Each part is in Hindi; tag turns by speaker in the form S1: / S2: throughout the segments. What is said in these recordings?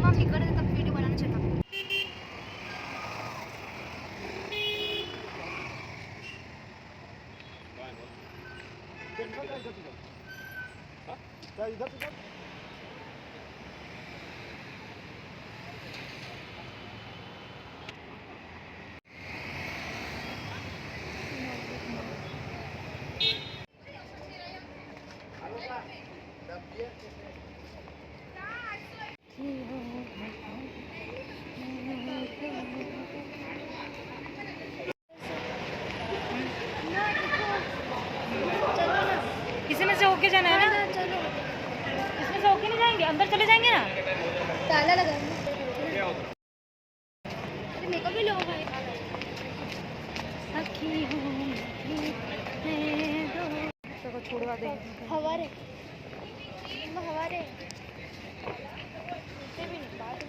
S1: हम निकल रहे थे तब वीडियो बनाना चाहिए था।
S2: किसी में से होके जाना है ना,
S1: चलो
S2: इसमें से होके नहीं जाएंगे, अंदर चले जाएंगे ना।
S1: ताला लगा मेरे को भी लो भाई।
S2: तो छोड़वा देंगे।
S1: हवा रे हवा रे नीचे भी नहीं बात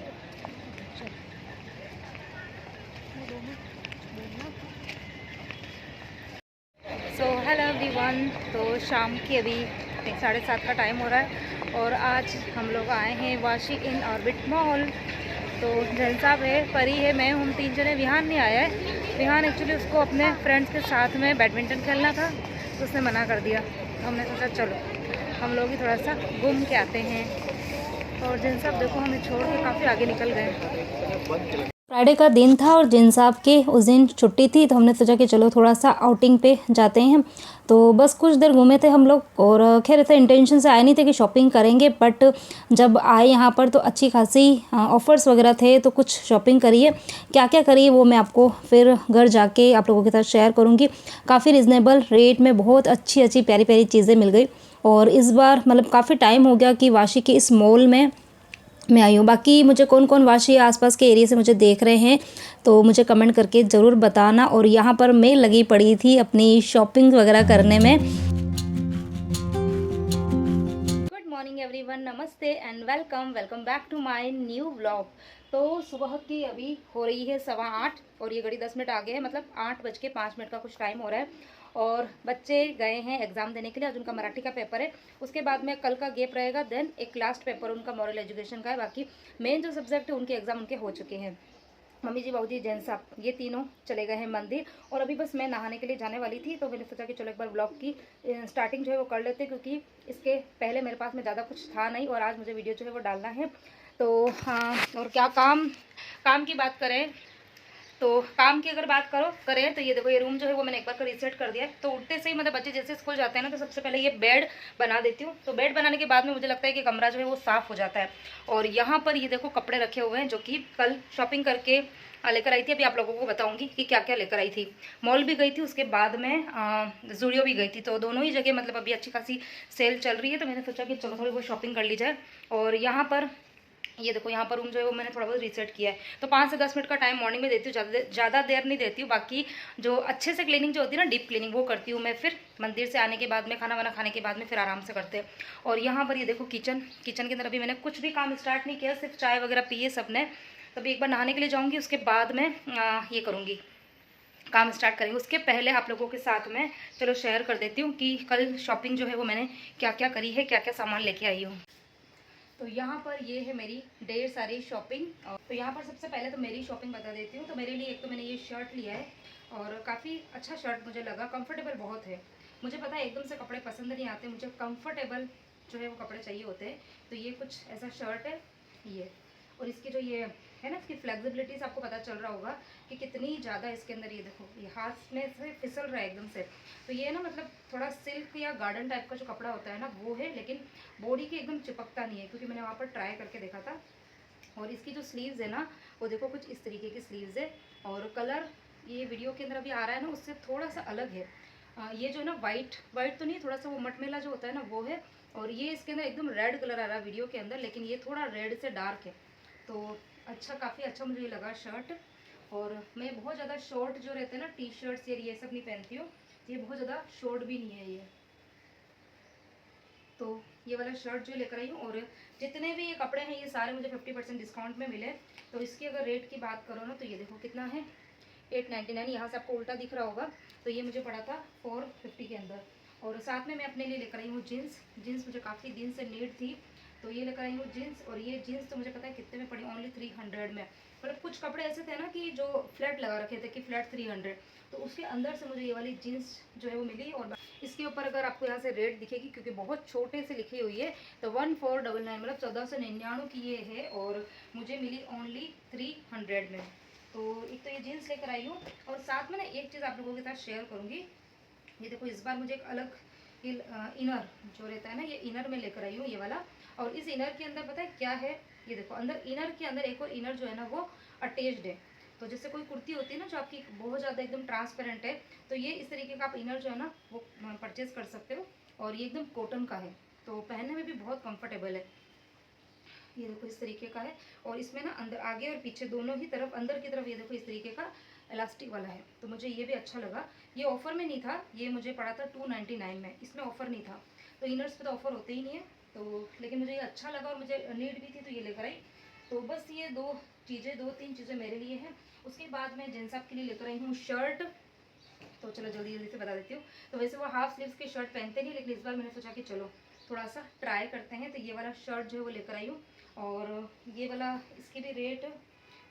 S2: सो हेलो एवरीवन, तो शाम की अभी 7:30 का टाइम हो रहा है और आज हम लोग आए हैं वाशी इन ऑर्बिट मॉल। तो जैन साहब है, परी है, मैं, हम 3 जने। विहान नहीं आया है। विहान एक्चुअली उसको अपने फ्रेंड्स के साथ में बैडमिंटन खेलना था तो उसने मना कर दिया। तो हमने सोचा चलो हम लोग ही थोड़ा सा घूम के आते हैं। और जैन साहब देखो हमें छोड़ के काफ़ी आगे निकल गए। फ्राइडे का दिन था और जिन साहब के उस दिन छुट्टी थी तो हमने सोचा कि चलो थोड़ा सा आउटिंग पे जाते हैं। तो बस कुछ देर घूमे थे हम लोग और खैर ऐसे इंटेंशन से आए नहीं थे कि शॉपिंग करेंगे, बट जब आए यहाँ पर तो अच्छी खासी ऑफ़र्स वगैरह थे तो कुछ शॉपिंग करिए। क्या क्या करिए वो मैं आपको फिर घर जाके आप लोगों के साथ शेयर करूँगी। काफ़ी रिजनेबल रेट में बहुत अच्छी अच्छी प्यारी प्यारी चीज़ें मिल गई। और इस बार मतलब काफ़ी टाइम हो गया कि वाशी के इस मॉल में मैं आई हूँ। बाकी मुझे कौन कौन वाशी आसपास के एरिया से मुझे देख रहे हैं तो मुझे कमेंट करके ज़रूर बताना। और यहाँ पर मैं लगी पड़ी थी अपनी शॉपिंग वगैरह करने में। गुड मॉर्निंग एवरीवन, नमस्ते and welcome back to my new vlog. तो सुबह की अभी हो रही है 8:15 और ये घड़ी 10 मिनट आगे है, मतलब 8:05 का कुछ टाइम हो रहा है। और बच्चे गए हैं एग्ज़ाम देने के लिए। आज उनका मराठी का पेपर है, उसके बाद में कल का गैप रहेगा, देन एक लास्ट पेपर उनका मॉरल एजुकेशन का है। बाकी मेन जो सब्जेक्ट है उनके एग्ज़ाम उनके हो चुके हैं। मम्मी जी, बाबूजी, जैन साहब ये तीनों चले गए हैं मंदिर। और अभी बस मैं नहाने के लिए जाने वाली थी तो मैंने सोचा कि चलो एक बार ब्लॉग की स्टार्टिंग जो है वो कर लेते, क्योंकि इसके पहले मेरे पास में ज़्यादा कुछ था नहीं और आज मुझे वीडियो जो है वो डालना है। तो हाँ, और क्या काम की बात करें तो काम की अगर बात करें तो ये देखो, ये रूम जो है वो मैंने एक बार का रीसेट कर दिया है। तो उठते से ही मतलब बच्चे जैसे स्कूल जाते हैं ना तो सबसे पहले ये बेड बना देती हूँ। तो बेड बनाने के बाद में मुझे लगता है कि कमरा जो है वो साफ़ हो जाता है। और यहाँ पर ये देखो कपड़े रखे हुए हैं जो कि कल शॉपिंग करके लेकर आई थी। अभी आप लोगों को बताऊंगी कि क्या क्या लेकर आई थी। मॉल भी गई थी, उसके बाद में जूडियो भी गई थी। तो दोनों ही जगह मतलब अभी अच्छी खासी सेल चल रही है, तो मैंने सोचा कि चलो थोड़ी बहुत शॉपिंग कर ली जाए। और यहाँ पर ये देखो, यहाँ पर रूम जो है वो मैंने थोड़ा बहुत रीसेट किया है। तो 5 से 10 मिनट का टाइम मॉर्निंग में देती हूँ, ज़्यादा देर नहीं देती हूँ। बाकी जो अच्छे से क्लीनिंग जो होती है ना, डीप क्लीनिंग, वो करती हूँ मैं फिर मंदिर से आने के बाद में, खाना वाना खाने के बाद में फिर आराम से करते हैं। और यहाँ पर ये देखो किचन के अंदर अभी मैंने कुछ भी काम स्टार्ट नहीं किया, सिर्फ चाय वगैरह पिए सबने। तभी एक बार नहाने के लिए जाऊँगी, उसके बाद में ये करूँगी, काम स्टार्ट करेंगे। उसके पहले आप लोगों के साथ में चलो शेयर कर देती हूँ कि कल शॉपिंग जो है वो मैंने क्या क्या करी है, क्या क्या सामान लेके आई हूँ। तो यहाँ पर ये है मेरी ढेर सारी शॉपिंग। तो यहाँ पर सबसे पहले तो मेरी शॉपिंग बता देती हूँ। तो मेरे लिए एक तो मैंने ये शर्ट लिया है और काफ़ी अच्छा शर्ट मुझे लगा, कंफर्टेबल बहुत है। मुझे पता है एकदम से कपड़े पसंद नहीं आते, मुझे कंफर्टेबल जो है वो कपड़े चाहिए होते हैं। तो ये कुछ ऐसा शर्ट है ये। और इसकी जो ये है ना, इसकी फ्लेक्सिबिलिटी से आपको पता चल रहा होगा कि कितनी ज़्यादा इसके अंदर, ये देखो ये हाथ में से फिसल रहा है एकदम से। तो ये ना मतलब थोड़ा सिल्क या गार्डन टाइप का जो कपड़ा होता है ना वो है, लेकिन बॉडी के एकदम चिपकता नहीं है, क्योंकि मैंने वहाँ पर ट्राई करके देखा था। और इसकी जो स्लीव्स है ना वो देखो कुछ इस तरीके की स्लीव्स है। और कलर ये वीडियो के अंदर अभी आ रहा है ना उससे थोड़ा सा अलग है। ये जो है ना वाइट तो नहीं, थोड़ा सा वो मटमेला जो होता है ना वो है। और ये इसके अंदर एकदम रेड कलर आ रहा है वीडियो के अंदर, लेकिन ये थोड़ा रेड से डार्क है। तो अच्छा, काफ़ी अच्छा मुझे ये लगा शर्ट। और मैं बहुत ज़्यादा शॉर्ट जो रहते हैं ना टी शर्ट्स ये सब नहीं पहनती हूँ, ये बहुत ज़्यादा शॉर्ट भी नहीं है ये। तो ये वाला शर्ट जो लेकर आई हूँ। और जितने भी ये कपड़े हैं ये सारे मुझे 50% डिस्काउंट में मिले। तो इसकी अगर रेट की बात करो ना तो ये देखो कितना है, 899। यहाँ से आपको उल्टा दिख रहा होगा। तो ये मुझे पड़ा था 450 के अंदर। और साथ में मैं अपने लिए लेकर आई हूँ जीन्स मुझे काफ़ी दिन से नीड थी। तो ये लेकर आई हूँ जीन्स, और ये जीन्स तो मुझे पता है कितने में पड़ी, ओनली 300 में। मतलब कुछ कपड़े ऐसे थे ना कि जो फ्लैट लगा रखे थे कि फ्लैट 300, तो उसके अंदर से मुझे ये वाली जीन्स जो है वो मिली। और इसके ऊपर अगर आपको यहाँ से रेट दिखेगी, क्योंकि बहुत छोटे से लिखी हुई है, तो 1499 मतलब 1499 की ये है, और मुझे मिली ओनली 300 में। तो एक तो ये जीन्स लेकर आई हूँ, और साथ में ना एक चीज़ आप लोगों के साथ शेयर करूँगी। ये देखो, इस बार मुझे एक अलग इनर जो रहता है ना, ये इनर में लेकर आई हूँ, ये वाला। और इस इनर के अंदर पता है क्या है, ये देखो, अंदर इनर के अंदर एक और इनर जो है ना वो अटैच्ड है। तो जैसे कोई कुर्ती होती है ना जो आपकी बहुत ज़्यादा एकदम ट्रांसपेरेंट है, तो ये इस तरीके का आप इनर जो है ना वो परचेज कर सकते हो, और ये एकदम कॉटन का है, तो पहनने में भी बहुत कंफर्टेबल है। ये देखो इस तरीके का है, और इसमें ना अंदर आगे और पीछे दोनों ही तरफ, अंदर की तरफ ये देखो इस तरीके का इलास्टिक वाला है, तो मुझे ये भी अच्छा लगा। ये ऑफर में नहीं था, ये मुझे पड़ा था 299 में, इसमें ऑफर नहीं था। तो इनर्स पे तो ऑफर होते ही नहीं है, तो लेकिन मुझे ये अच्छा लगा और मुझे नीड भी थी, तो ये लेकर आई। तो बस ये दो तीन चीज़ें मेरे लिए हैं। उसके बाद मैं जेंट्स के लिए लेकर आई हूँ शर्ट। तो चलो जल्दी जल्दी से बता देती हूँ। तो वैसे वो हाफ स्लीव्स के शर्ट पहनते नहीं, लेकिन इस बार मैंने सोचा कि चलो थोड़ा सा ट्राई करते हैं, तो ये वाला शर्ट जो है वो लेकर आई हूँ। और ये वाला, इसकी भी रेट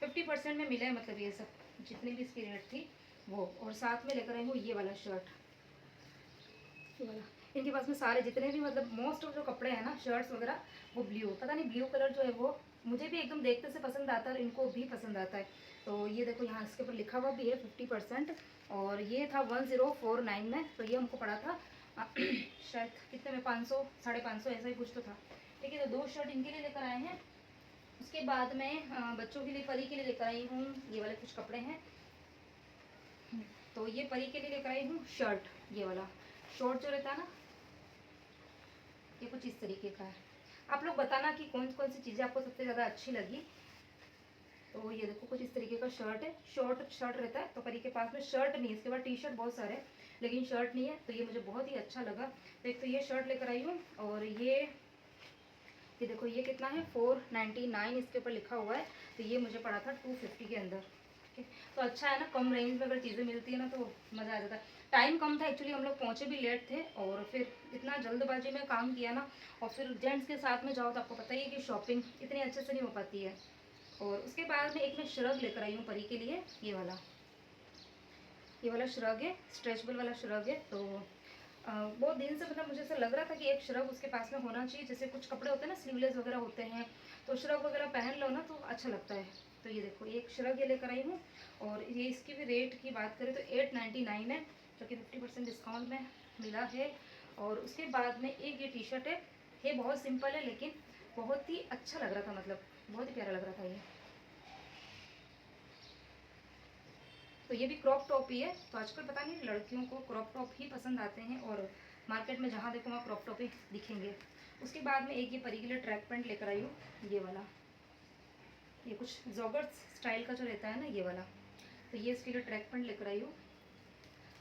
S2: 50% में मिला है, मतलब ये सब जितनी भी इसकी रेट थी वो। और साथ में लेकर आई हूँ ये वाला शर्ट, ये वाला। इनके पास में सारे जितने भी, मतलब मोस्ट ऑफ जो कपड़े हैं ना शर्ट्स वगैरह, वो ब्लू, पता नहीं ब्लू कलर जो है वो मुझे भी एकदम देखते से पसंद आता है, और इनको भी पसंद आता है। तो ये देखो यहाँ इसके ऊपर लिखा हुआ भी है 50%, और ये था 1049 में, तो ये हमको पड़ा था शायद कितने में, 500 550 ऐसा ही कुछ तो था। ठीक है, तो दो शर्ट इनके लिए लेकर आए हैं। उसके बाद में बच्चों के लिए, परी के लिए लेकर आई हूँ ये वाले कुछ कपड़े हैं। तो ये परी के लिए लेकर आई हूँ शर्ट, ये वाला शॉर्ट जो रहता है ना, ये कुछ इस तरीके का है। आप लोग बताना कि कौन कौन सी चीज़ें आपको सबसे ज़्यादा अच्छी लगी। तो ये देखो कुछ इस तरीके का शर्ट है, शॉर्ट शर्ट रहता है। तो परी के पास में शर्ट नहीं है, इसके बाद टी शर्ट बहुत सारे हैं, लेकिन शर्ट नहीं है, तो ये मुझे बहुत ही अच्छा लगा। तो एक तो ये शर्ट लेकर आई हूँ, और ये देखो ये कितना है, 499 इसके ऊपर लिखा हुआ है, तो ये मुझे पड़ा था 250 के अंदर। ठीक है, तो अच्छा है ना, कम रेंज में अगर चीज़ें मिलती है ना तो मज़ा आ जाता है। टाइम कम था एक्चुअली, हम लोग पहुँचे भी लेट थे, और फिर इतना जल्दबाजी में काम किया ना, और फिर जेंट्स के साथ में जाओ तो आपको पता ही है कि शॉपिंग इतनी अच्छे से नहीं हो पाती है। और उसके बाद में एक मैं श्रग लेकर आई हूँ परी के लिए, ये वाला श्रग है, स्ट्रेचबल वाला श्रग है। तो बहुत दिन से मतलब मुझे ऐसा लग रहा था कि एक श्रग उसके पास में होना चाहिए। जैसे कुछ कपड़े होते हैं ना स्लीवलेस वगैरह होते हैं, तो श्रग वगैरह पहन लो ना तो अच्छा लगता है। तो ये देखो एक श्रग ये लेकर आई हूँ, और ये इसकी भी रेट की बात करें तो 899 है, जो कि 50% डिस्काउंट में मिला है। और उसके बाद में एक ये टी शर्ट है, ये बहुत सिंपल है लेकिन बहुत ही अच्छा लग रहा था, मतलब बहुत ही प्यारा लग रहा था ये। तो ये भी क्रॉप टॉप ही है। तो आजकल पता नहीं लड़कियों को क्रॉप टॉप ही पसंद आते हैं, और मार्केट में जहाँ देखो वहाँ क्रॉप टॉप ही दिखेंगे। उसके बाद में एक ये परी के लिए ट्रैक पैंट लेकर आई हूँ, ये वाला, ये कुछ जॉगर्स स्टाइल का जो रहता है ना ये वाला। तो ये इसके लिए ट्रैक पैंट लेकर आई हूँ,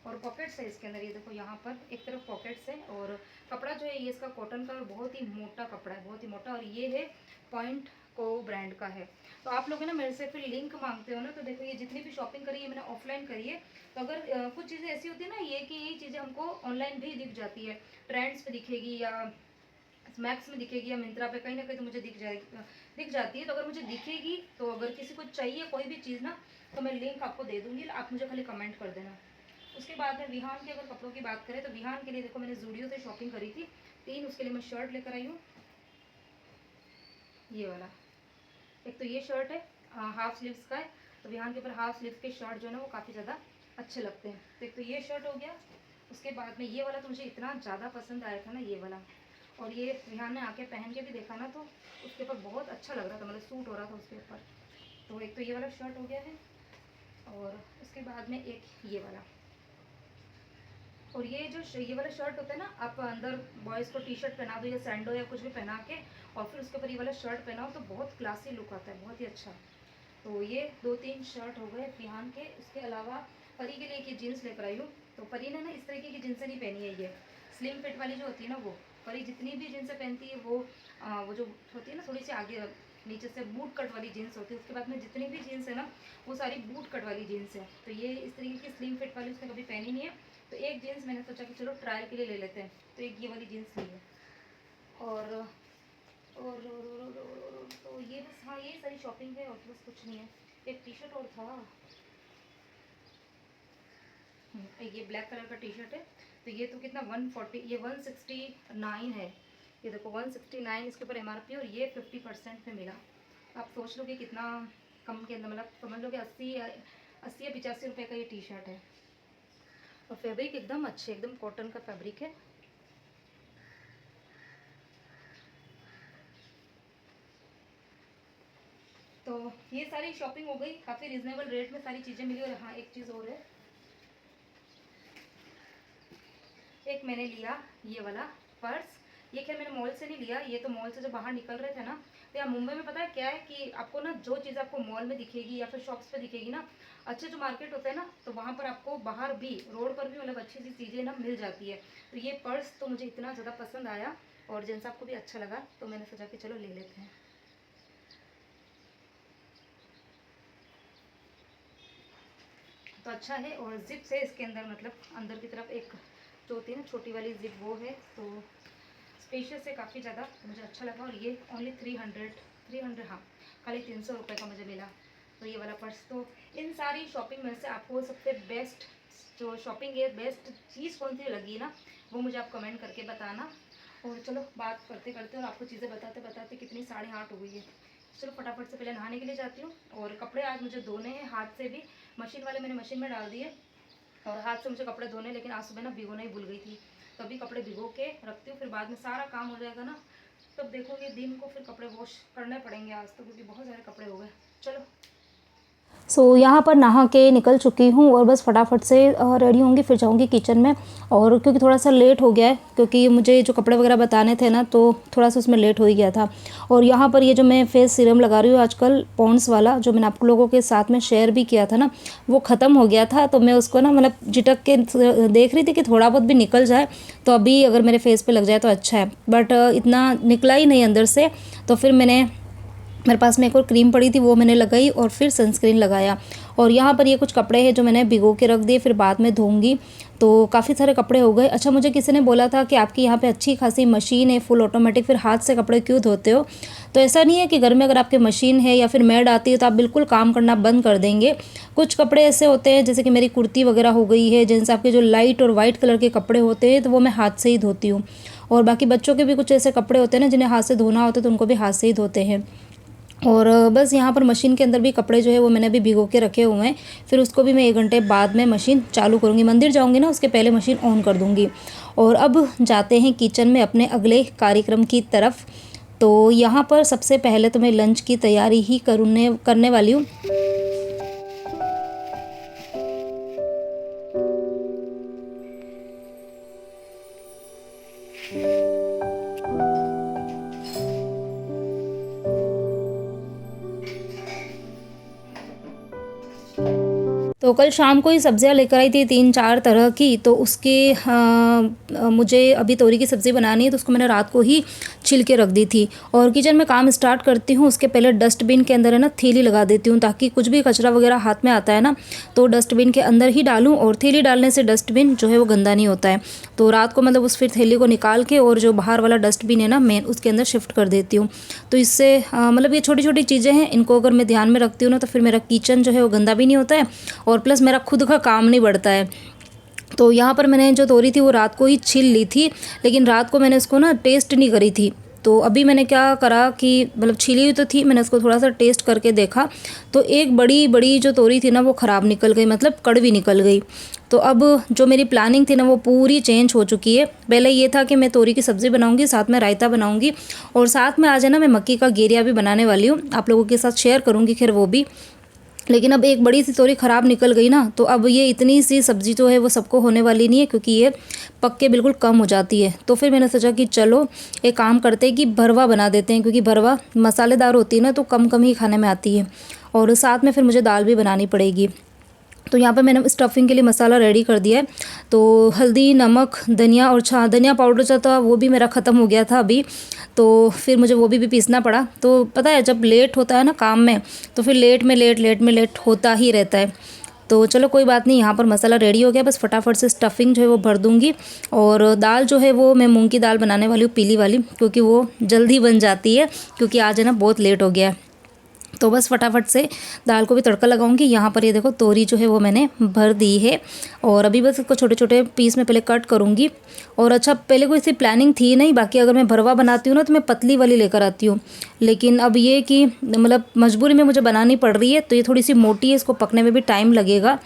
S2: और पॉकेट्स है इसके अंदर, ये देखो यहाँ पर एक तरफ पॉकेट्स है, और कपड़ा जो है ये इसका कॉटन का, और बहुत ही मोटा कपड़ा है, बहुत ही मोटा। और ये है पॉइंट को ब्रांड का है। तो आप लोग है ना मेरे से फिर लिंक मांगते हो ना, तो देखो ये जितनी भी शॉपिंग करी है मैंने ऑफलाइन करी है। तो अगर कुछ चीज़ें ऐसी होती है ना ये कि ये चीज़ें हमको ऑनलाइन भी दिख जाती है, ट्रेंड्स पे दिखेगी या मैक्स में दिखेगी या मिंत्रा पे, कहीं ना कहीं तो मुझे दिख जाती है। तो अगर मुझे दिखेगी, तो अगर किसी को चाहिए कोई भी चीज़ ना, तो मैं लिंक आपको दे दूँगी, आप मुझे खाली कमेंट कर देना। उसके बाद में विहान के अगर कपड़ों की बात करें, तो विहान के लिए देखो मैंने जूडियो से शॉपिंग करी थी 3, उसके लिए मैं शर्ट लेकर आई हूँ, ये वाला। एक तो ये शर्ट है हाफ स्लीव्स का है, तो विहान के ऊपर हाफ स्लीव्स के शर्ट जो है ना वो काफ़ी ज़्यादा अच्छे लगते हैं। तो एक तो ये शर्ट हो गया। उसके बाद में ये वाला तो मुझे इतना ज़्यादा पसंद आया था ना ये वाला, और ये विहान ने आके पहन के भी देखा ना, तो उसके ऊपर बहुत अच्छा लग रहा था, मतलब सूट हो रहा था उसके ऊपर। तो एक तो ये वाला शर्ट हो गया है, और उसके बाद में एक ये वाला। और ये जो ये वाला शर्ट होता है ना, आप अंदर बॉयज़ को टी शर्ट पहना दो या सैंडो या कुछ भी पहना के, और फिर उसके ऊपर ये वाला शर्ट पहनाओ तो बहुत क्लासी लुक आता है, बहुत ही अच्छा। तो ये 2-3 शर्ट हो गए विहान के। उसके अलावा परी के लिए एक जीन्स लेकर आई हूँ। तो परी ने ना इस तरीके की जीन्सें नहीं पहनी है, ये स्लिम फिट वाली जो होती है ना वो। परी जितनी भी जीन्सें पहनती है वो जो होती है ना थोड़ी सी आगे नीचे से बूट कट वाली जीन्स होती है। उसके बाद में जितनी भी जीन्स है ना वो सारी बूट कट वाली जीन्स है। तो ये इस तरीके की स्लिम फिट वाली उसने कभी पहनी नहीं है। तो एक जीन्स मैंने सोचा कि चलो ट्रायल के लिए ले लेते हैं, तो एक ये वाली जीन्स ली है। और और तो ये बस, हाँ ये सारी शॉपिंग है और बस कुछ नहीं है। एक टी शर्ट और था, ये ब्लैक कलर का टी शर्ट है। तो ये तो कितना 140, ये 169 है। ये देखो 169 इसके ऊपर MRP, और ये 50% में मिला। आप सोच लो कि कितना कम के अंदर, मतलब समझ लो कि 80 या 85 रुपये का ये टी शर्ट है। और फैब्रिक एकदम अच्छे, एकदम कॉटन का फैब्रिक है। तो ये सारी शॉपिंग हो गई, काफ़ी रिजनेबल रेट में सारी चीज़ें मिली। और हाँ एक चीज़ और है, एक मैंने लिया ये वाला पर्स। ये खैर मैंने मॉल से नहीं लिया, ये तो मॉल से जब बाहर निकल रहे थे ना, तो यहाँ मुंबई में पता है क्या है कि आपको ना जो चीज़ आपको मॉल में दिखेगी या फिर शॉप्स पे दिखेगी ना, अच्छे जो मार्केट होते हैं ना, तो वहाँ पर आपको बाहर भी, रोड पर भी मतलब अच्छी सी चीज़ें ना मिल जाती है। तो ये पर्स तो मुझे इतना ज़्यादा पसंद आया और जेंट्स आपको भी अच्छा लगा, तो मैंने सोचा कि चलो ले लेते हैं। तो अच्छा है, और जिप से इसके अंदर, मतलब अंदर की तरफ एक जो होती है ना छोटी वाली जिप, वो है। तो स्पेशियस है काफ़ी ज़्यादा, तो मुझे अच्छा लगा। और ये ओनली 300, हाँ खाली 300 रुपये का मुझे मिला। तो ये वाला पर्स। तो इन सारी शॉपिंग में से आपको सबसे बेस्ट जो शॉपिंग है, बेस्ट चीज़ कौन सी लगी ना, वो मुझे आप कमेंट करके बताना। और चलो बात करते करते और आपको चीज़ें बताते बताते कितनी 8:30 हो गई है। चलो फटाफट से पहले नहाने के लिए जाती हूँ। और कपड़े आज मुझे धोने हैं हाथ से भी, मशीन वाले मैंने मशीन में डाल दिए, और हाथ से मुझे कपड़े धोने, लेकिन आज सुबह ना भिगोना ही भूल गई थी। तो अभी कपड़े भिगो के रखती हूँ, फिर बाद में सारा काम हो जाएगा ना, तब देखोगे दिन को फिर कपड़े वॉश करने पड़ेंगे आज तो, क्योंकि बहुत सारे कपड़े हो गए। चलो यहाँ पर नहा के निकल चुकी हूँ और बस फटाफट से रेडी होंगी, फिर जाऊँगी किचन में। और क्योंकि थोड़ा सा लेट हो गया है, क्योंकि मुझे जो कपड़े वगैरह बताने थे ना, तो थोड़ा सा उसमें लेट हो ही गया था। और यहाँ पर ये जो मैं फेस सीरम लगा रही हूँ आजकल, पॉन्ड्स वाला, जो मैंने आप लोगों के साथ में शेयर भी किया था ना, वो ख़त्म हो गया था। तो मैं उसको ना मतलब झिटक के देख रही थी कि थोड़ा बहुत भी निकल जाए, तो अभी अगर मेरे फेस पर लग जाए तो अच्छा है। बट इतना निकला ही नहीं अंदर से। तो फिर मेरे पास में एक और क्रीम पड़ी थी, वो मैंने लगाई और फिर सनस्क्रीन लगाया। और यहाँ पर ये कुछ कपड़े हैं जो मैंने भिगो के रख दिए, फिर बाद में धोऊंगी। तो काफ़ी सारे कपड़े हो गए। अच्छा, मुझे किसी ने बोला था कि आपकी यहाँ पे अच्छी खासी मशीन है फुल ऑटोमेटिक, फिर हाथ से कपड़े क्यों धोते हो? तो ऐसा नहीं है कि घर में अगर आपकी मशीन है या फिर मेड आती है तो आप बिल्कुल काम करना बंद कर देंगे। कुछ कपड़े ऐसे होते हैं, जैसे कि मेरी कुर्ती वगैरह हो गई है, जिनसे आपके जो लाइट और वाइट कलर के कपड़े होते हैं, तो वो मैं हाथ से ही धोती हूँ। और बाकी बच्चों के भी कुछ ऐसे कपड़े होते हैं ना, जिन्हें हाथ से धोना होता है, तो उनको भी हाथ से ही धोते हैं। और बस यहाँ पर मशीन के अंदर भी कपड़े जो है वो मैंने अभी भिगो के रखे हुए हैं, फिर उसको भी मैं 1 घंटे बाद में मशीन चालू करूँगी। मंदिर जाऊँगी ना, उसके पहले मशीन ऑन कर दूँगी। और अब जाते हैं किचन में अपने अगले कार्यक्रम की तरफ। तो यहाँ पर सबसे पहले तो मैं लंच की तैयारी ही करने वाली हूँ। तो कल शाम को ही सब्जियां लेकर आई थी 3-4 तरह की, तो उसके मुझे अभी तोरी की सब्ज़ी बनानी है, तो उसको मैंने रात को ही छिल के रख दी थी। और किचन में काम स्टार्ट करती हूँ उसके पहले डस्टबिन के अंदर है ना थैली लगा देती हूँ, ताकि कुछ भी कचरा वगैरह हाथ में आता है ना, तो डस्टबिन के अंदर ही डालूँ। और थैली डालने से डस्टबिन जो है वो गंदा नहीं होता है। तो रात को मतलब उस फिर थैली को निकाल के और जो बाहर वाला डस्टबिन है ना मेन, उसके अंदर शिफ्ट कर देती हूँ। तो इससे मतलब ये छोटी छोटी चीज़ें हैं, इनको अगर मैं ध्यान में रखती हूँ ना, तो फिर मेरा किचन जो है वो गंदा भी नहीं होता है, और प्लस मेरा खुद का काम नहीं बढ़ता है। तो यहाँ पर मैंने जो तोरी थी वो रात को ही छील ली थी, लेकिन रात को मैंने इसको ना टेस्ट नहीं करी थी। तो अभी मैंने क्या करा कि मतलब छीली हुई तो थी, मैंने उसको थोड़ा सा टेस्ट करके देखा, तो एक बड़ी बड़ी जो तोरी थी ना वो ख़राब निकल गई, मतलब कड़वी निकल गई। तो अब जो मेरी प्लानिंग थी ना वो पूरी चेंज हो चुकी है। पहले ये था कि मैं तोरी की सब्ज़ी बनाऊंगी, साथ में रायता बनाऊंगी, और साथ में आज है ना मैं मक्की का घेरिया भी बनाने वाली हूँ, आप लोगों के साथ शेयर करूँगी खैर वो भी। लेकिन अब एक बड़ी सी तोरी ख़राब निकल गई ना, तो अब ये इतनी सी सब्ज़ी जो है वो सबको होने वाली नहीं है, क्योंकि ये पक के बिल्कुल कम हो जाती है। तो फिर मैंने सोचा कि चलो एक काम करते हैं कि भरवा बना देते हैं, क्योंकि भरवा मसालेदार होती है ना, तो कम कम ही खाने में आती है। और साथ में फिर मुझे दाल भी बनानी पड़ेगी। तो यहाँ पर मैंने स्टफिंग के लिए मसाला रेडी कर दिया है। तो हल्दी, नमक, धनिया, और धनिया पाउडर जो था वो भी मेरा ख़त्म हो गया था अभी, तो फिर मुझे वो भी पीसना पड़ा। तो पता है जब लेट होता है ना काम में, तो फिर लेट में लेट होता ही रहता है। तो चलो कोई बात नहीं, यहाँ पर मसाला रेडी हो गया, बस फटाफट से स्टफिंग जो है वो भर दूँगी। और दाल जो है वो मैं मूंग की दाल बनाने वाली हूँ, पीली वाली, क्योंकि वो जल्दी बन जाती है, क्योंकि आज है ना बहुत लेट हो गया है। तो बस फटाफट से दाल को भी तड़का लगाऊंगी। यहाँ पर ये देखो तोरी जो है वो मैंने भर दी है, और अभी बस इसको छोटे छोटे पीस में पहले कट करूँगी। और अच्छा, पहले कोई ऐसी प्लानिंग थी नहीं, बाकी अगर मैं भरवा बनाती हूँ ना तो मैं पतली वाली लेकर आती हूँ, लेकिन अब ये कि मतलब मजबूरी में मुझे बनानी पड़ रही है, तो ये थोड़ी सी मोटी है, इसको पकने में भी टाइम लगेगा।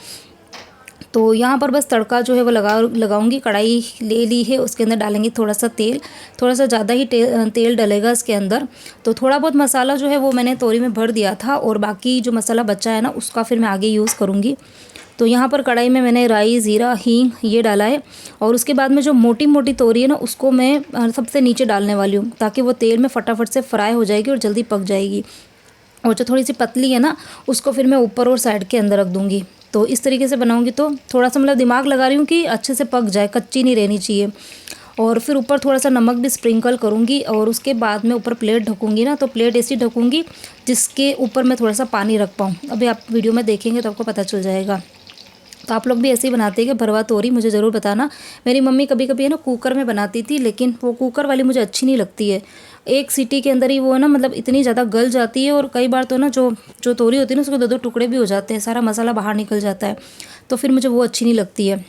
S2: तो यहाँ पर बस तड़का जो है वो लगाऊंगी। कढ़ाई ले ली है, उसके अंदर डालेंगे थोड़ा सा तेल, थोड़ा सा ज़्यादा ही तेल डलेगा इसके अंदर। तो थोड़ा बहुत मसाला जो है वो मैंने तोरी में भर दिया था, और बाकी जो मसाला बचा है ना उसका फिर मैं आगे यूज़ करूँगी। तो यहाँ पर कढ़ाई में मैंने राई, ज़ीरा, हींग ये डाला है, और उसके बाद में जो मोटी मोटी तोरी है ना उसको मैं सबसे नीचे डालने वाली हूँ, ताकि वो तेल में फटाफट से फ्राई हो जाएगी और जल्दी पक जाएगी। और जो थोड़ी सी पतली है ना उसको फिर मैं ऊपर और साइड के अंदर रख दूँगी। तो इस तरीके से बनाऊँगी, तो थोड़ा सा मतलब दिमाग लगा रही हूँ कि अच्छे से पक जाए, कच्ची नहीं रहनी चाहिए। और फिर ऊपर थोड़ा सा नमक भी स्प्रिंकल करूँगी, और उसके बाद में ऊपर प्लेट ढकूँगी ना, तो प्लेट ऐसी ढकूँगी जिसके ऊपर मैं थोड़ा सा पानी रख पाऊँ। अभी आप वीडियो में देखेंगे तो आपको पता चल जाएगा। तो आप लोग भी ऐसे ही बनाते हैं कि भरवा तोरी, मुझे ज़रूर बताना। मेरी मम्मी कभी कभी है ना कुकर में बनाती थी, लेकिन वो कुकर वाली मुझे अच्छी नहीं लगती है। एक सीटी के अंदर ही वो ना मतलब इतनी ज़्यादा गल जाती है, और कई बार तो ना जो जो तोरी होती है ना उसके दो दो टुकड़े भी हो जाते हैं, सारा मसाला बाहर निकल जाता है, तो फिर मुझे वो अच्छी नहीं लगती है।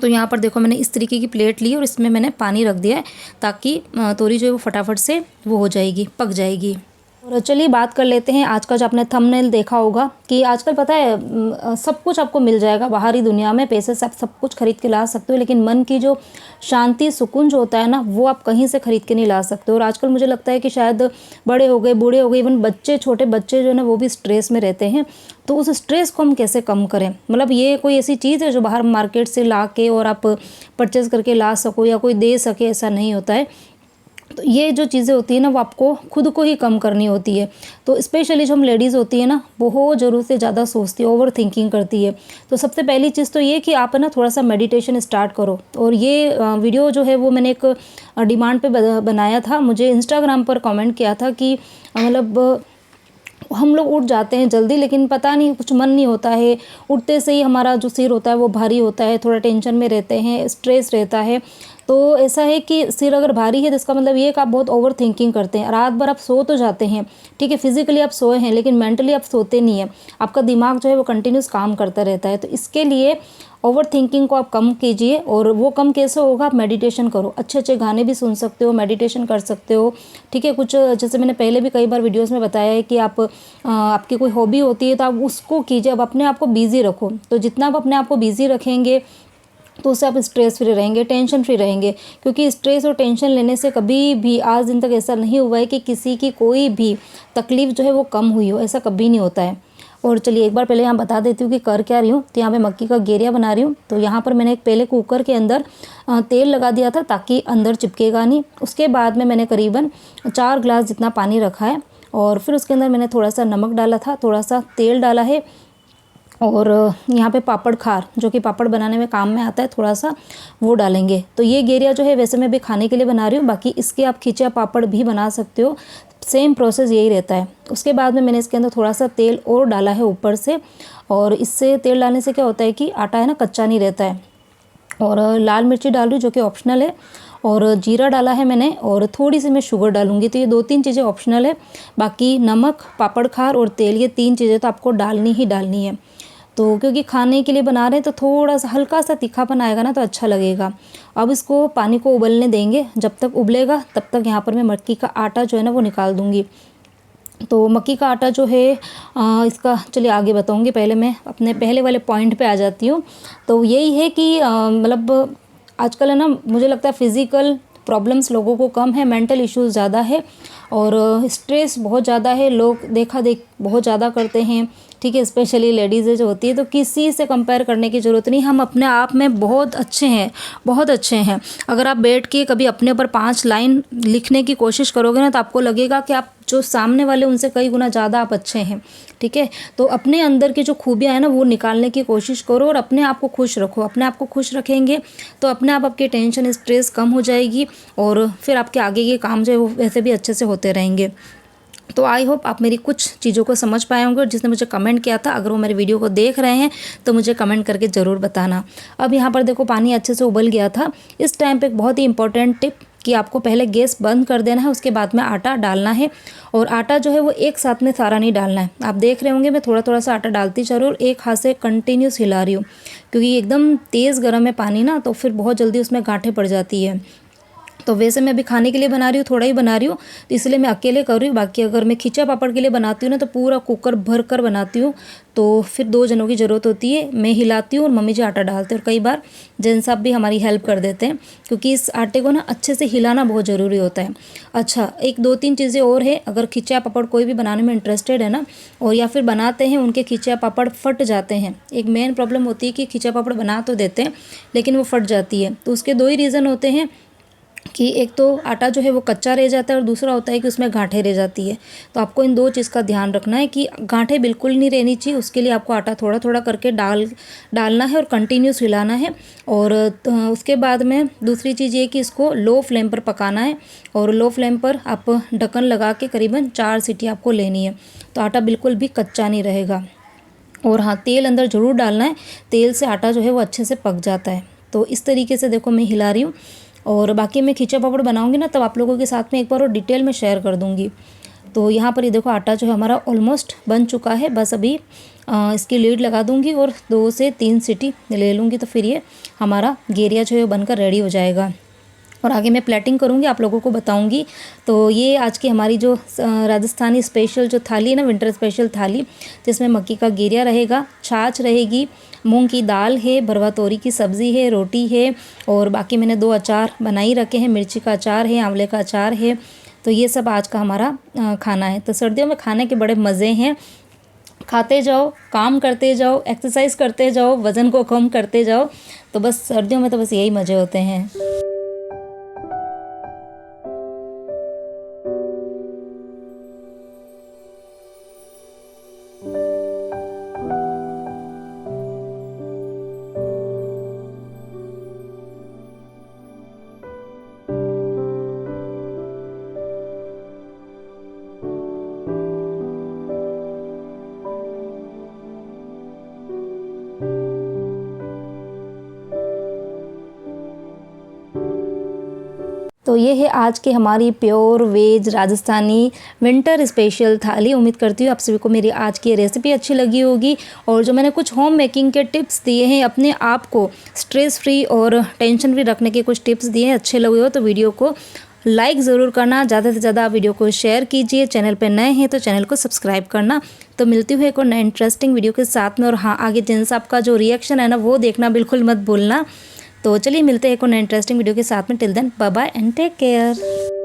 S2: तो यहाँ पर देखो मैंने इस तरीके की प्लेट ली और इसमें मैंने पानी रख दिया है, ताकि तोरी जो है वो फटाफट से वो हो जाएगी, पक जाएगी। और चलिए बात कर लेते हैं आज का। जो आपने थंबनेल देखा होगा कि आजकल पता है सब कुछ आपको मिल जाएगा बाहरी दुनिया में, पैसे से आप सब कुछ खरीद के ला सकते हो, लेकिन मन की जो शांति सुकून जो होता है ना वो आप कहीं से खरीद के नहीं ला सकते। और आजकल मुझे लगता है कि शायद बड़े हो गए, बूढ़े हो गए, इवन बच्चे, छोटे बच्चे जो है ना वो भी स्ट्रेस में रहते हैं। तो उस स्ट्रेस को हम कैसे कम करें, मतलब ये कोई ऐसी चीज़ है जो बाहर मार्केट से ला के और आप परचेज़ करके ला सको या कोई दे सके, ऐसा नहीं होता है। तो ये जो चीज़ें होती है ना वो आपको खुद को ही कम करनी होती है। तो स्पेशली जो हम लेडीज़ होती है ना बहुत ज़रूरत से ज़्यादा सोचती है, ओवर थिंकिंग करती है। तो सबसे पहली चीज़ तो ये कि आप ना थोड़ा सा मेडिटेशन स्टार्ट करो। और ये वीडियो जो है वो मैंने एक डिमांड पे बनाया था, मुझे इंस्टाग्राम पर कमेंट किया था कि मतलब हम लोग उठ जाते हैं जल्दी, लेकिन पता नहीं कुछ मन नहीं होता है, उठते से ही हमारा जो सिर होता है वो भारी होता है, थोड़ा टेंशन में रहते हैं, स्ट्रेस रहता है। तो ऐसा है कि सिर अगर भारी है तो इसका मतलब ये कि आप बहुत ओवर थिंकिंग करते हैं। रात भर आप सो तो जाते हैं, ठीक है, फिजिकली आप सोए हैं, लेकिन मेंटली आप सोते नहीं है, आपका दिमाग जो है वो कंटिन्यूस काम करता रहता है। तो इसके लिए ओवर थिंकिंग को आप कम कीजिए। और वो कम कैसे होगा, आप मेडिटेशन करो, अच्छे अच्छे गाने भी सुन सकते हो, मेडिटेशन कर सकते हो, ठीक है। कुछ जैसे मैंने पहले भी कई बार वीडियोस में बताया है कि आप आपकी कोई हॉबी होती है तो आप उसको कीजिए, अब अपने आप को बिज़ी रखो। तो जितना आप अपने आप को बिज़ी रखेंगे तो उससे आप स्ट्रेस फ्री रहेंगे, टेंशन फ्री रहेंगे। क्योंकि स्ट्रेस और टेंशन लेने से कभी भी आज दिन तक ऐसा नहीं हुआ है कि किसी की कोई भी तकलीफ़ जो है वो कम हुई हो, ऐसा कभी नहीं होता है। और चलिए एक बार पहले यहाँ बता देती हूँ कि कर क्या रही हूँ। तो यहाँ पे मक्की का गेरिया बना रही हूँ। तो यहाँ पर मैंने पहले कुकर के अंदर तेल लगा दिया था ताकि अंदर चिपकेगा नहीं। उसके बाद में मैंने करीबन 4 गिलास जितना पानी रखा है, और फिर उसके अंदर मैंने थोड़ा सा नमक डाला था, थोड़ा सा तेल डाला है, और यहाँ पे पापड़ खार जो कि पापड़ बनाने में काम में आता है थोड़ा सा, वो डालेंगे। तो ये गेरिया जो है वैसे मैं भी खाने के लिए बना रही हूँ, बाकी इसके आप खिंचा पापड़ भी बना सकते हो, सेम प्रोसेस यही रहता है। उसके बाद में मैंने इसके अंदर थोड़ा सा तेल और डाला है ऊपर से, और इससे तेल डालने से क्या होता है कि आटा है ना कच्चा नहीं रहता है। और लाल मिर्ची डाल रही हूँ जो कि ऑप्शनल है, और जीरा डाला है मैंने, और थोड़ी सी मैं शुगर डालूंगी। तो ये 2-3 चीज़ें ऑप्शनल है, बाकी नमक, पापड़ खार और तेल, ये 3 चीज़ें तो आपको डालनी ही डालनी है। तो क्योंकि खाने के लिए बना रहे हैं तो थोड़ा सा हल्का सा तीखापन आएगा ना तो अच्छा लगेगा। अब इसको पानी को उबलने देंगे, जब तक उबलेगा तब तक यहाँ पर मैं मक्की का आटा जो है ना वो निकाल दूँगी। तो मक्की का आटा जो है इसका चलिए आगे बताऊँगी, पहले मैं अपने पहले वाले पॉइंट पे आ जाती हूँ। तो यही है कि मतलब आजकल है ना मुझे लगता है फ़िज़िकल प्रॉब्लम्स लोगों को कम है, मेंटल इश्यूज़ ज़्यादा है, और स्ट्रेस बहुत ज़्यादा है, लोग देखा देख बहुत ज़्यादा करते हैं, ठीक है। स्पेशली लेडीज़ जो होती है, तो किसी से कंपेयर करने की ज़रूरत नहीं, हम अपने आप में बहुत अच्छे हैं, बहुत अच्छे हैं। अगर आप बैठ के कभी अपने ऊपर 5 लाइन लिखने की कोशिश करोगे ना तो आपको लगेगा कि आप जो सामने वाले उनसे कई गुना ज़्यादा आप अच्छे हैं, ठीक है। तो अपने अंदर की जो खूबियाँ हैं ना वो निकालने की कोशिश करो, और अपने आप को खुश रखो। अपने आप को खुश रखेंगे तो अपने आप आपकी टेंशन, स्ट्रेस कम हो जाएगी, और फिर आपके आगे के काम जो है वो वैसे भी अच्छे से होते रहेंगे। तो आई होप आप मेरी कुछ चीज़ों को समझ पाए होंगे, और जिसने मुझे कमेंट किया था अगर वो मेरे वीडियो को देख रहे हैं तो मुझे कमेंट करके ज़रूर बताना। अब यहाँ पर देखो पानी अच्छे से उबल गया था। इस टाइम पे एक बहुत ही इंपॉर्टेंट टिप कि आपको पहले गैस बंद कर देना है, उसके बाद में आटा डालना है। और आटा जो है वो एक साथ में सारा नहीं डालना है। आप देख रहे होंगे मैं थोड़ा थोड़ा सा आटा डालती चल रही हूँ और एक हाथ से कंटिन्यूस हिला रही हूँ, क्योंकि एकदम तेज़ गर्म है पानी ना, तो फिर बहुत जल्दी उसमें गांठें पड़ जाती है। तो वैसे मैं अभी खाने के लिए बना रही हूँ, थोड़ा ही बना रही हूँ, तो इसलिए मैं अकेले कर रही हूँ। बाकी अगर मैं खिचा पापड़ के लिए बनाती हूँ ना तो पूरा कुकर भर कर बनाती हूँ, तो फिर 2 जनों की ज़रूरत होती है। मैं हिलाती हूँ और मम्मी जी आटा डालते हैं, और कई बार जेंट्स साहब भी हमारी हेल्प कर देते हैं, क्योंकि इस आटे को ना अच्छे से हिलाना बहुत ज़रूरी होता है। अच्छा, एक 2-3 चीज़ें और है। अगर खिचा पापड़ कोई भी बनाने में इंटरेस्टेड है ना, और या फिर बनाते हैं, उनके खिचा पापड़ फट जाते हैं। एक मेन प्रॉब्लम होती है कि खिचा पापड़ बना तो देते हैं लेकिन वो फट जाती है। तो उसके 2 ही रीज़न होते हैं कि एक तो आटा जो है वो कच्चा रह जाता है, और दूसरा होता है कि उसमें गांठें रह जाती है। तो आपको इन 2 चीज़ का ध्यान रखना है कि गांठें बिल्कुल नहीं रहनी चाहिए। उसके लिए आपको आटा थोड़ा थोड़ा करके डालना है और कंटिन्यूस हिलाना है। और उसके बाद में दूसरी चीज़ ये कि इसको लो फ्लेम पर पकाना है, और लो फ्लेम पर आप ढक्कन लगा के करीबन 4 सीटी आपको लेनी है, तो आटा बिल्कुल भी कच्चा नहीं रहेगा। और हाँ, तेल अंदर ज़रूर डालना है, तेल से आटा जो है वो अच्छे से पक जाता है। तो इस तरीके से देखो मैं हिला रही हूँ, और बाकी मैं खिचा पापड़ बनाऊंगी ना तब आप लोगों के साथ में एक बार और डिटेल में शेयर कर दूंगी। तो यहाँ पर ये देखो आटा जो है हमारा ऑलमोस्ट बन चुका है। बस अभी इसकी लीड लगा दूंगी और 2 से 3 सीटी ले लूँगी, तो फिर ये हमारा गेरिया जो है बनकर रेडी हो जाएगा। और आगे मैं प्लेटिंग करूँगी, आप लोगों को बताऊँगी। तो ये आज की हमारी जो राजस्थानी स्पेशल जो थाली है ना, विंटर स्पेशल थाली, जिसमें मक्की का गेरिया रहेगा, छाछ रहेगी, मूंग की दाल है, भरवा तोरी की सब्ज़ी है, रोटी है, और बाकी मैंने 2 अचार बना ही रखे हैं। मिर्ची का अचार है, आंवले का अचार है। तो ये सब आज का हमारा खाना है। तो सर्दियों में खाने के बड़े मज़े हैं। खाते जाओ, काम करते जाओ, एक्सरसाइज करते जाओ, वज़न को कम करते जाओ। तो बस सर्दियों में तो बस यही मज़े होते हैं। तो ये है आज की हमारी pure veg Rajasthani winter special thali. उम्मीद करती हूँ आप सभी को मेरी आज की रेसिपी अच्छी लगी होगी, और जो मैंने कुछ होम मेकिंग के टिप्स दिए हैं, अपने आप को स्ट्रेस फ्री और टेंशन फ्री रखने के कुछ टिप्स दिए हैं, अच्छे लगे हो तो वीडियो को लाइक ज़रूर करना, ज़्यादा से ज़्यादा वीडियो को शेयर कीजिए। चैनल पर नए हैं तो चैनल को सब्सक्राइब करना। तो मिलती हूँ एक और नए इंटरेस्टिंग वीडियो के साथ में। और हाँ, आगे जेंट्स आपका जो रिएक्शन है ना वो देखना बिल्कुल मत भूलना। तो चलिए मिलते हैं एक और नए इंटरेस्टिंग वीडियो के साथ में। Till then bye bye and take care.